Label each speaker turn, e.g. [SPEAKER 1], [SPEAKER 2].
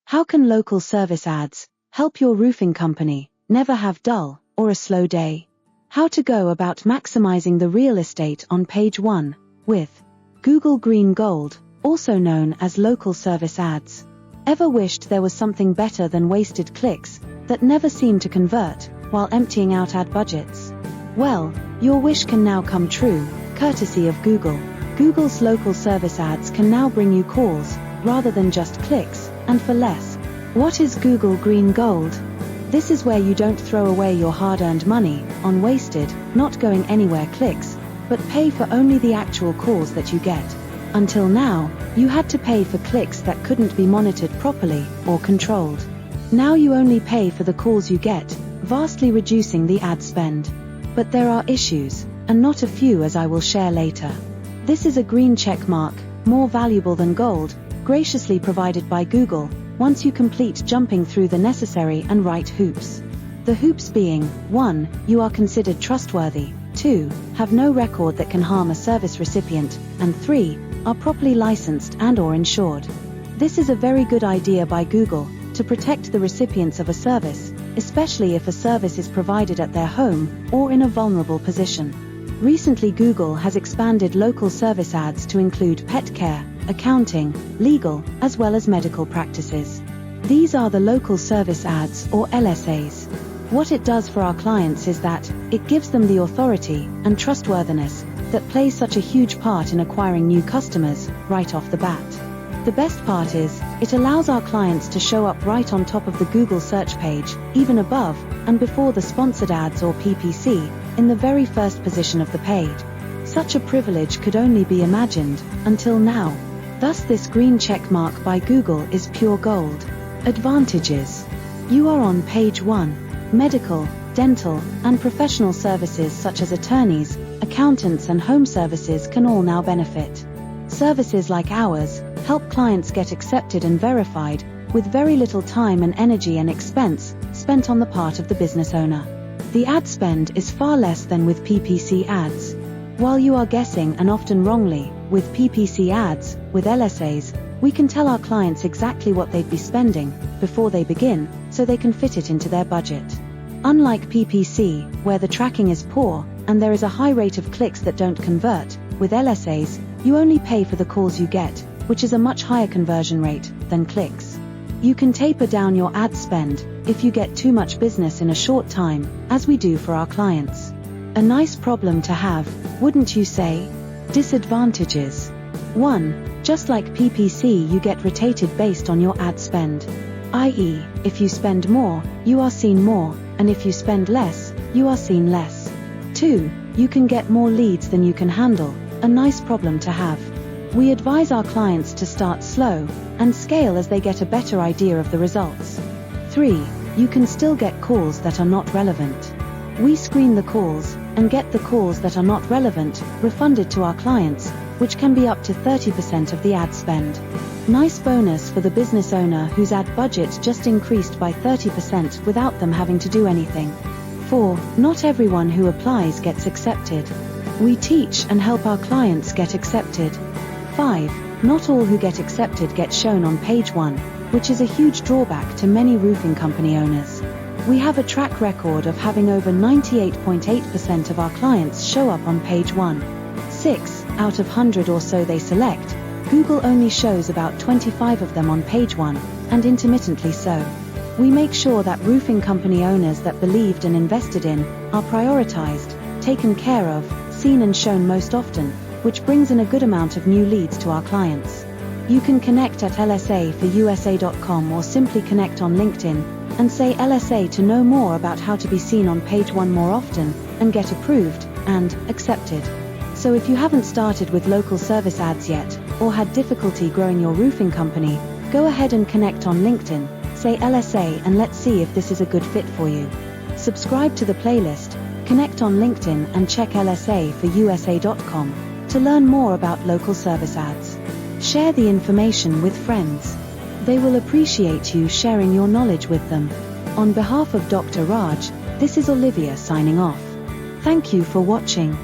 [SPEAKER 1] How can local service ads help your roofing company never have dull or a slow day? How to go about maximizing the real estate on page 1 with Google Green Gold, also known as local service ads. Ever wished there was something better than wasted clicks that never seem to convert while emptying out ad budgets? Well, your wish can now come true, courtesy of Google. Google's local service ads can now bring you calls rather than just clicks, and for less. What is Google Green Gold? This is where you don't throw away your hard-earned money on wasted, not going anywhere clicks, but pay for only the actual calls that you get. Until now, you had to pay for clicks that couldn't be monitored properly or controlled. Now you only pay for the calls you get, vastly reducing the ad spend. But there are issues, and not a few, as I will share later. This is a green check mark, more valuable than gold, graciously provided by Google, once you complete jumping through the necessary and right hoops. The hoops being, 1. You are considered trustworthy, 2. Have no record that can harm a service recipient, and 3. Are properly licensed and/or insured. This is a very good idea by Google to protect the recipients of a service, especially if a service is provided at their home or in a vulnerable position. Recently, Google has expanded local service ads to include pet care, accounting, legal, as well as medical practices. These are the local service ads, or LSAs. What it does for our clients is that it gives them the authority and trustworthiness that plays such a huge part in acquiring new customers right off the bat. The best part is, it allows our clients to show up right on top of the Google search page, even above and before the sponsored ads or PPC, in the very first position of the page. Such a privilege could only be imagined until now. Thus this green check mark by Google is pure gold. Advantages. You are on page 1. Medical, dental, and professional services such as attorneys, accountants and home services can all now benefit. Services like ours help clients get accepted and verified, with very little time and energy and expense spent on the part of the business owner. The ad spend is far less than with PPC ads. While you are guessing, and often wrongly, with PPC ads, with LSAs, we can tell our clients exactly what they'd be spending before they begin, so they can fit it into their budget. Unlike PPC, where the tracking is poor, and there is a high rate of clicks that don't convert, with LSAs, you only pay for the calls you get, which is a much higher conversion rate than clicks. You can taper down your ad spend if you get too much business in a short time, as we do for our clients. A nice problem to have, wouldn't you say? Disadvantages. 1. Just like PPC, you get rotated based on your ad spend. i.e., if you spend more, you are seen more, and if you spend less, you are seen less. 2. You can get more leads than you can handle, a nice problem to have. We advise our clients to start slow and scale as they get a better idea of the results. 3. You can still get calls that are not relevant. We screen the calls and get the calls that are not relevant refunded to our clients, which can be up to 30% of the ad spend. Nice bonus for the business owner whose ad budget just increased by 30% without them having to do anything. 4. Not everyone who applies gets accepted. We teach and help our clients get accepted. 5. Not all who get accepted get shown on page 1, which is a huge drawback to many roofing company owners. We have a track record of having over 98.8% of our clients show up on page 1. 6. Out of 100 or so they select, Google only shows about 25 of them on page 1, and intermittently so. We make sure that roofing company owners that believed and invested in are prioritized, taken care of, seen and shown most often, which brings in a good amount of new leads to our clients. You can connect at lsa4usa.com or simply connect on LinkedIn and say LSA to know more about how to be seen on page 1 more often and get approved and accepted. So if you haven't started with local service ads yet, or had difficulty growing your roofing company, go ahead and connect on LinkedIn, say LSA, and let's see if this is a good fit for you. Subscribe to the playlist, connect on LinkedIn and check lsa4usa.com to learn more about local service ads. Share the information with friends. They will appreciate you sharing your knowledge with them. On behalf of Dr. Raj, this is Olivia signing off. Thank you for watching.